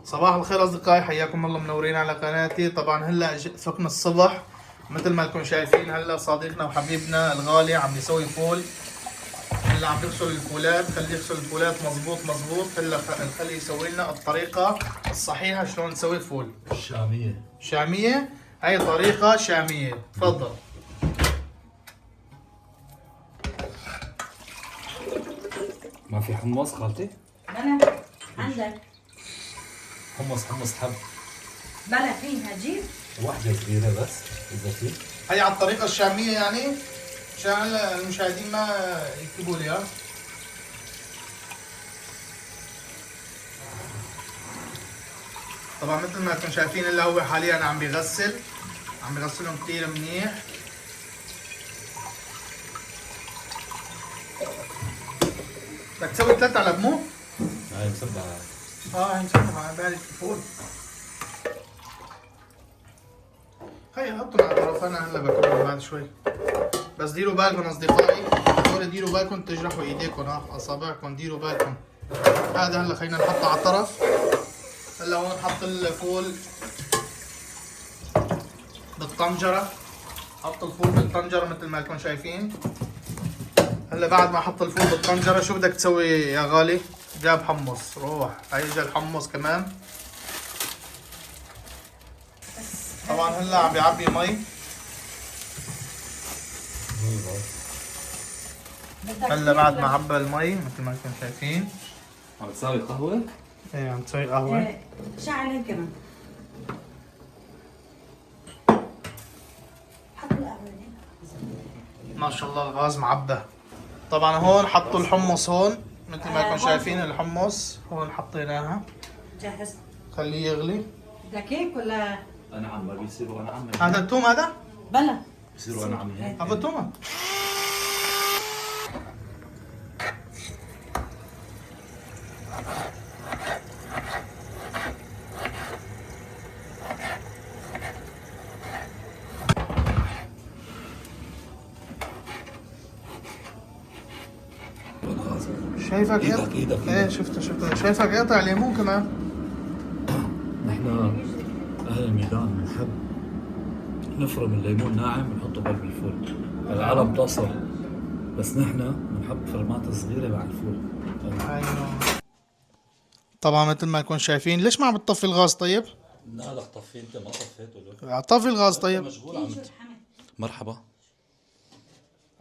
صباح الخير أصدقائي، حياكم الله منورين على قناتي. طبعا هلا فقنا الصبح مثل ما انكم شايفين. هلا صديقنا وحبيبنا الغالي عم يسوي فول. هلا عم يغسل الفولات، خليه يغسل الفولات مظبوط. هلا خليه يسوي لنا الطريقة الصحيحة شلون نسوي الفول شامية. هاي طريقة شامية. تفضل. ما في حمص خالتي؟ بلا عندك. حمص حب بلا فيها جيب. واحدة صغيرة بس إذا في. هاي على الطريقة الشامية يعني، مشان المشاهدين ما يكتبوا لي. طبعا مثل ما انتم شايفين هلا هو حاليا عم بيغسلهم كثير منيح. بدك تسوي 3 على مو؟ هاي مسبعة. هي مسكتها على بالي الفول. هي حطهم على طرف، انا هلا باكلهم بعد شوي. بس ديروا بالكم اصدقائي، هول ديروا بالكم تجرحوا ايديكم، اصابعكم ديروا بالكم. هذا هلا خلينا نحطه على طرف. هلا هون نحط الفول بالطنجرة. حط الفول بالطنجرة مثل ما انتم شايفين. هلا بعد ما احط الفول بالطنجرة شو بدك تسوي يا غالي؟ جاب حمص، روح هاي اجى الحمص كمان. طبعا هلا عم بيعبي مي. هلا بعد ما عبى المي مثل ما انتم شايفين. عم تساوي قهوة؟ ايه عم تسوي قهوة. شعلين كمان. حط القهوة هنا. ما شاء الله الغاز معبى. طبعا هون حطوا الحمص، هون مثل ما انتم شايفين الحمص هون حطيناها. جهزت. خليه يغلي. بدك هيك ولا؟ أنا عم ما بيصيروا أنا عم هذا الثوم، هذا بلا. بيصيروا أنا عم هيك. هذا الثوم. شايفك إيدك. ايه شفت شايفك قاطع ليمون كمان. نحن أهل الميدان بنحب نفرم الليمون ناعم ونحطه بقلب الفول. العرب تصل، بس نحن بنحط فرمات صغيرة مع الفول. ايوه. طبعا مثل ما انكم شايفين. ليش ما عم بتطفي الغاز طيب؟ لا لك طفي أنت ما طفيته. طفي الغاز طيب. مشغول عم مرحبا.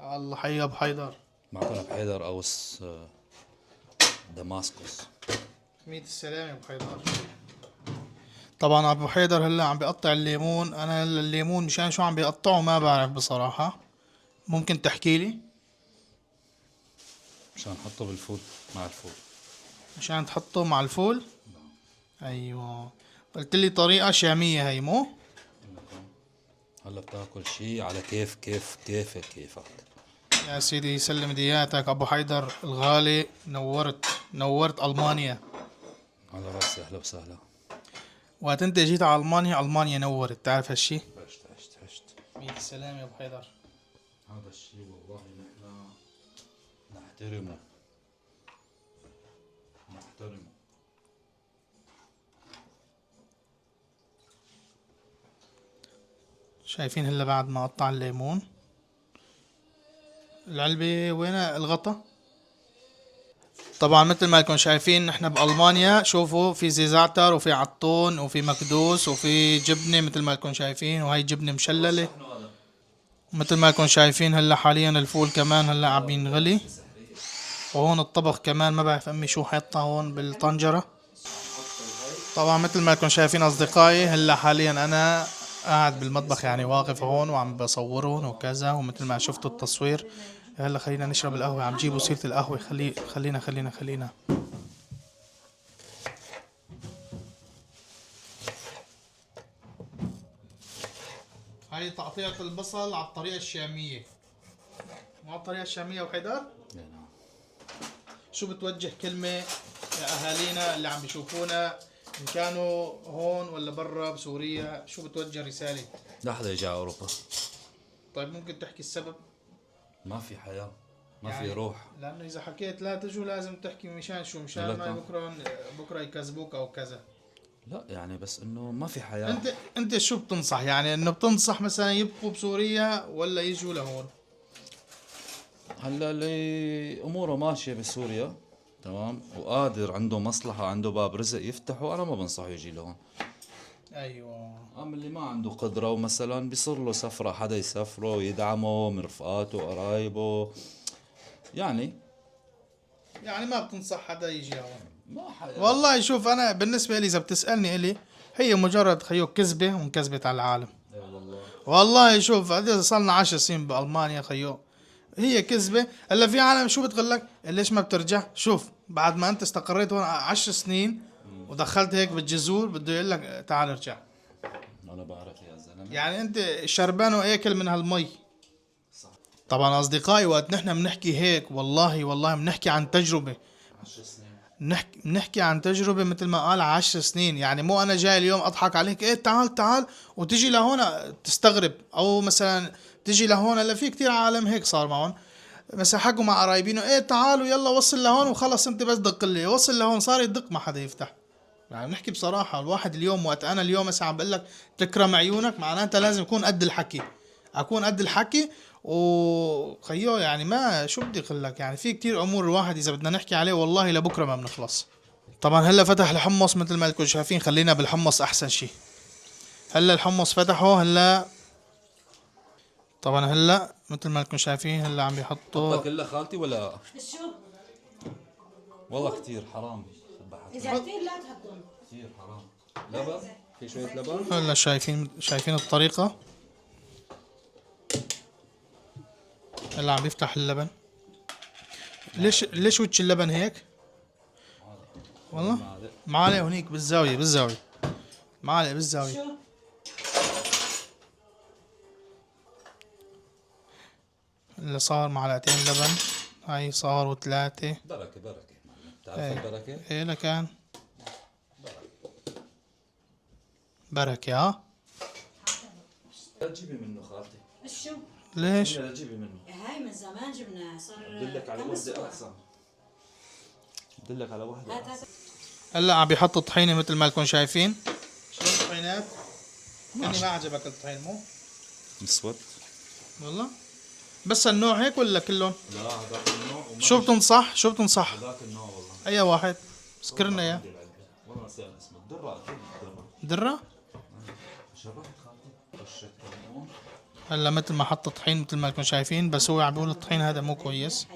الله حي ابو حيدر. معكم بحيدر أو دماسكوس. ميت السلام يا ابو حيدر. طبعا ابو حيدر هلا عم بيقطع الليمون. انا هلا الليمون مشان شو عم بيقطعه ما بعرف بصراحة. ممكن تحكي لي؟ مشان نحطه بالفول مع الفول. عشان تحطه مع الفول. ايوه. قلت لي طريقة شامية هي مو؟ هلا بتاكل شي على كيفك. يا سيدي يسلم دياتك ابو حيدر الغالي. نورت المانيا. على راسي اهلا وسهلا. وقت انت جيت على المانيا نورت، تعرف هالشي؟ عشت. ميت السلام يا ابو حيدر. هذا الشي والله نحن نحترمه. شايفين هلا بعد ما قطع الليمون العلبة وين الغطا. طبعا مثل ما انكم شايفين نحن بألمانيا. شوفوا في زعتر وفي عطون وفي مكدوس وفي جبنة مثل ما انكم شايفين، وهي جبنة مشللة. مثل ما انكم شايفين هلا حاليا الفول كمان هلا عم ينغلي. وهون الطبخ كمان ما بعرف امي شو حاطة هون بالطنجرة. طبعا مثل ما انكم شايفين اصدقائي هلا حاليا انا قاعد بالمطبخ يعني واقف هون وعم بصورهم وكذا. ومثل ما شفتوا التصوير. هلا خلينا نشرب القهوة. عم جيبوا سيرة القهوة. خلينا. هاي تقطيعة البصل على الطريقة الشامية. مو على الطريقة الشامية وحيدر؟ نعم. شو بتوجه كلمة لأهالينا اللي عم بيشوفونا إن كانوا هون ولا برا بسوريا؟ شو بتوجه رسالة؟ لا حدا يجي على اوروبا. طيب ممكن تحكي السبب؟ ما في حياة، ما يعني في روح. لأنه إذا حكيت لا تجوا لازم تحكي مشان شو؟ مشان لا ما طبعا. بكرة يكذبوك أو كذا. لا يعني بس انه ما في حياة. انت شو بتنصح يعني انه بتنصح مثلا يبقوا بسوريا ولا يجوا لهون؟ هلا اللي اموره ماشية بسوريا تمام وقادر عنده مصلحة عنده باب رزق يفتحه، انا ما بنصحه يجي لهون. ايوه. اما اللي ما عنده قدرة ومثلا بيصير له سفرة حدا يسافره يدعمه من رفقاته قرايبه يعني. يعني ما بتنصح حدا يجي لهون؟ ما حدا. والله شوف، انا بالنسبه لي اذا بتسالني الي، هي مجرد خيو كذبه وانكذبت على العالم. اي والله. والله شوف، هذا صار لنا 10 سنين بالمانيا خيو، هي كذبه. هلا في عالم شو بتقول لك ليش ما بترجع؟ شوف بعد ما انت استقريت هون 10 سنين ودخلت هيك بالجذور، بده يقول لك تعال ارجع. انا بعرف يا زلمة. يعني انت شربان واكل من هالمي. طبعا اصدقائي، وقت نحن بنحكي هيك والله بنحكي عن تجربه. 10 سنين. بنحكي عن تجربة مثل ما قال 10 سنين. يعني مو أنا جاي اليوم أضحك عليك إيه تعال وتجي لهون تستغرب، أو مثلا تجي لهون. هلا في كتير عالم هيك صار معهم، مثلا حكوا مع قرايبينه إيه تعالوا يلا وصل لهون وخلص أنت بس دق لي وصل لهون، صار يدق ما حدا يفتح. يعني بنحكي بصراحة، الواحد اليوم وقت أنا اليوم مثلا عم بقول لك تكرم عيونك، معناتها لازم يكون قد الحكي، أكون قد الحكي. وخيو يعني ما شو بدي اقول لك، يعني في كتير امور الواحد اذا بدنا نحكي عليه والله لبكره ما بنخلص. طبعا هلا فتح الحمص مثل ما لكم شايفين، خلينا بالحمص احسن شيء. هلا الحمص فتحه هلا. طبعا هلا مثل ما لكم شايفين هلا عم بيحطوا. حطك الا خالتي ولا؟ شو؟ والله كتير حرام. اذا كثير لا تحطون. كتير حرام. لبن؟ في شوية لبن؟ هلا شايفين الطريقة. هلا عم بيفتح اللبن. ليش وجه اللبن هيك؟ والله معلقة هنيك بالزاوية معلقة بالزاوية. شو؟ اللي صار معلقتين لبن، هاي صاروا 3. بركة بركة. بتعرف البركة؟ ايه لكان بركة. ها لا تجيبي منه خالتي. شو؟ ليش؟ لا تجيبي منه. هاي من زمان جبنا، صار بدلك على كم وحدة أسبوع. أحسن. بدلك على وحدة هات أحسن. هلا عم بيحط الطحينة مثل ما لكم شايفين. شلون الطحينات؟ كأني ما عجبك الطحين مو؟ مسود. والله بس النوع هيك ولا كلهم؟ لا هذاك النوع شو بتنصح؟ هذاك النوع والله. اي واحد سكرنا اياه. والله نسيت اسمه. درة أكيد درة. درة. شربت خالتي. رشة كمون. هلا مثل ما حط الطحين مثل ما لكم شايفين، بس هو عم بيقول الطحين هذا مو كويس.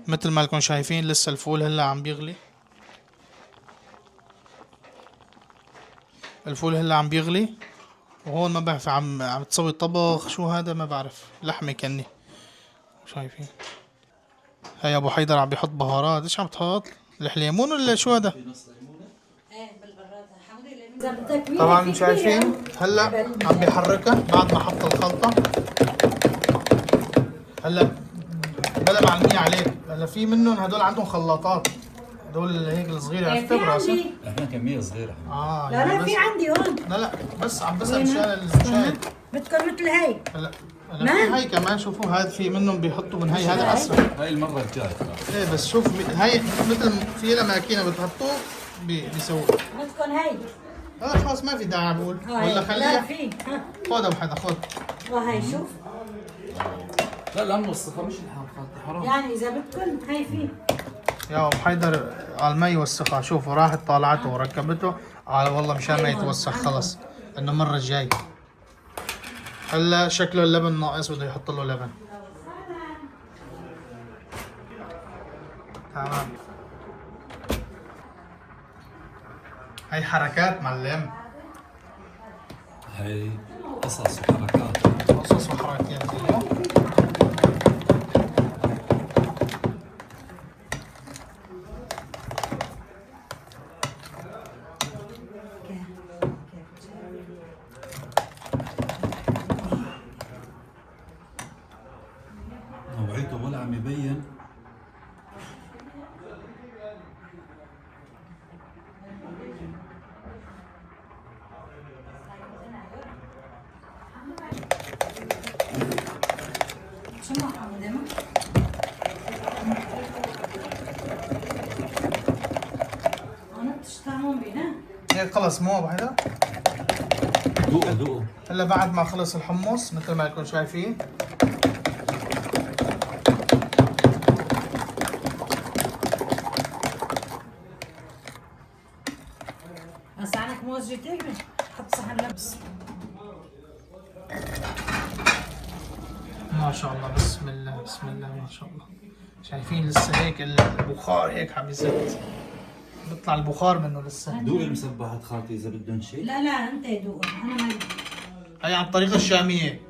مثل ما لكم شايفين لسه الفول هلا عم بيغلي. الفول هلا عم بيغلي، وهون ما بعرف عم تسوي طبخ شو هذا ما بعرف، لحمة كني. شايفين هي ابو حيدر عم بيحط بهارات. ايش عم تحط؟ الحليمون ولا شو هذا؟ ايه بالبراد حمودي اذا بدك مين طبعا في شايفين كبيرة. هلا عم بيحركها بعد ما حط الخلطة. هلا بلا معلمية عليك، هلا في منهم هدول عندهم خلاطات، هدول هيك الصغيرة إيه، عرفت في براسها. عندي. احنا كمية صغيرة. لا يعني لا في بس عندي هون. لا بس عم بسأل وين؟ مشان المشاهد. بدكم مثل هي. هلا ما؟ في هاي كمان شوفوا، هذا في منهم بيحطوا من هاي، هذا اسرع. هاي المرة الجاية. ايه بس شوف هاي مثل في لها ماكينة بتحطوه بيسووه. بدكم هي. هذا خلاص ما في داعي بقول هاي. ولا لا خليها. في. ها. خذ ابو حدا خذ. وهي شوف. لا لا موسخة مش الحال خالتي حرام. يعني اذا بدكم هي في. يا ابو حيدر المي يوسخها، شوفوا راحت طالعته وركبته. والله مشان ما يتوسخ خلص انه المره الجاي. هلا شكله اللبن ناقص، بده يحط له لبن. تمام. هاي حركات معلم، هاي قصص وحركات. قصص وحركات. نوعيته ولا عم يبين. هيك خلص مو ابو حيدر. دوقوا هلا بعد ما خلص الحمص مثل ما انكم شايفين هسه عنك موز جيتك حط صحن لبس. ما شاء الله بسم الله بسم الله ما شاء الله. شايفين لسه هيك البخار هيك عم يزت، بيطلع البخار منه لسه. دوقي المسبحات خالتي اذا بدهم شيء. لا انت دوق انا ما. هي عن الطريقة الشامية.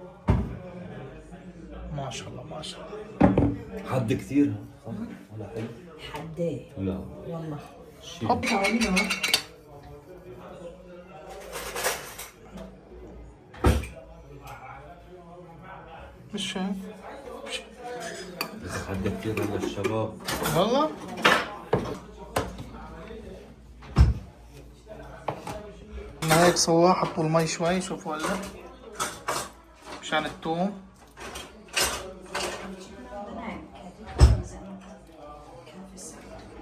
ما شاء الله ما شاء الله. حد كثير ولا حلو؟ حداه لا والله. شيء حط طاولة. مش هيك بس حد كثير ولا الشباب. والله. ما هيك سوا حطوا المي شوي شوفوا هلا مشان الثوم.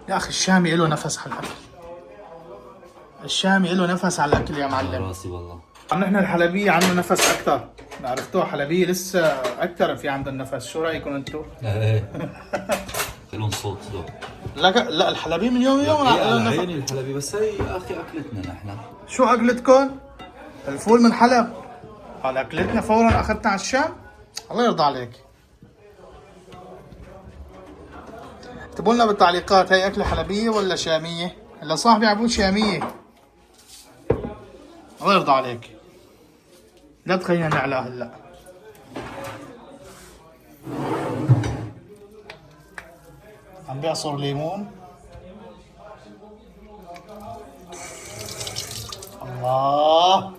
يا اخي الشامي له نفس على الاكل. الشامي له نفس على الاكل يا معلم. راسي والله. نحن الحلبية عندنا نفس اكثر. عرفتوها حلبية لسه اكثر في عندها النفس. شو رايكم انتم؟ ايه خلون صوت ذوق. لا الحلبية من يوم ليوم على لها نفس. عيني الحلبي، بس هي يا اخي اكلتنا نحن. شو اكلتكم؟ الفول من حلب. قال اكلتنا فورا اخذتها على الشام. الله يرضى عليك. اكتبوا لنا بالتعليقات هي اكله حلبيه ولا شاميه؟ هلا صاحبي عم بقول شاميه. الله يرضى عليك. لا تخلينا نعلى هلا. عم بيعصر ليمون. الله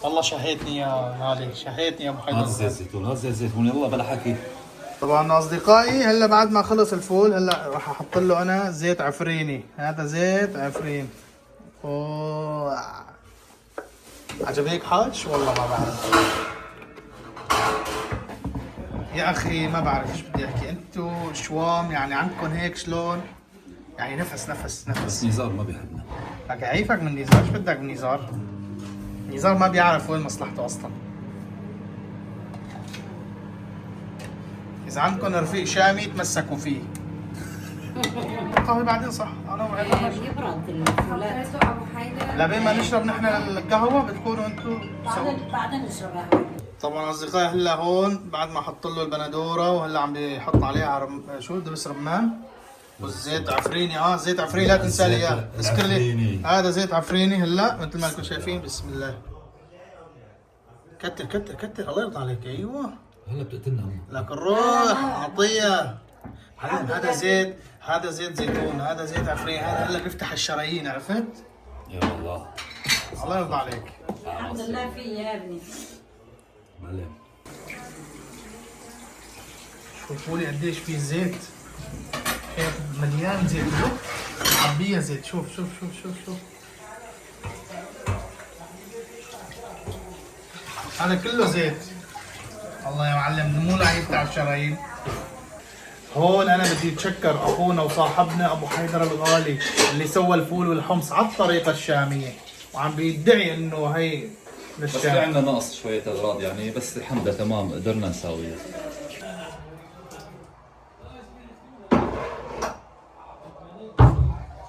والله شهيتني يا غالي، شهيتني يا ابو هات حيدر. زيت زيتون، هات زيت زيتون، يلا بلا حكي. طبعا اصدقائي هلا بعد ما خلص الفول هلا راح احط له انا زيت عفريني. هذا زيت عفرين. اوه عجبك حاج؟ والله ما بعرف يا اخي، ما بعرف ايش بدي احكي. انتو شوام يعني عندكم هيك شلون يعني نفس نفس بس نفس. نزار ما بيحبنا. لك عيفك من نزار. ايش بدك من نزار؟ نزار ما بيعرف وين مصلحته اصلا. اذا عندكم رفيق شامي تمسكوا فيه. قهوة بعدين صح؟ انا وعيد يبرد الفولات. لبين ما نشرب نحن القهوة بتكونوا انتم بعدين نشرب قهوة. طبعا اصدقائي هلا هون بعد ما حط له البندوره وهلا عم بيحط عليها شو دبس رمان والزيت عفريني. زيت عفريني لا تنسى لي اياه، اذكر لي. عفريني. هذا زيت عفريني هلا مثل ما انتم شايفين. بسم الله. كتر كتر كتر الله يرضى عليك. ايوه هلا بتقتلنا هم. لك الروح عطيه. هذا زيت زيتون، هذا زيت عفريني، هذا هلا بيفتح الشرايين. عرفت؟ يا الله. الله يرضى عليك. الحمد لله في يا ابني. معلم. شوفوا لي قديش في زيت. هيك مليان زيت. معبيه زيت. شوف شوف شوف شوف شوف. هذا كله زيت. الله يا معلم مو لعيب تاع الشرايين. هون انا بدي اتشكر اخونا وصاحبنا ابو حيدر الغالي اللي سوى الفول والحمص على الطريقه الشاميه وعم بيدعي انه هي بس في للشام. عندنا نقص شوية اغراض يعني، بس الحمد لله تمام قدرنا نساويها.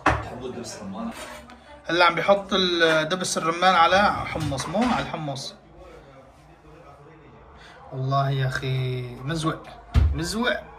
تحبوا الدبس رمان؟ هلا عم بيحط دبس الرمان على حمص، مو على الحمص. والله يا اخي مزوق مزوق.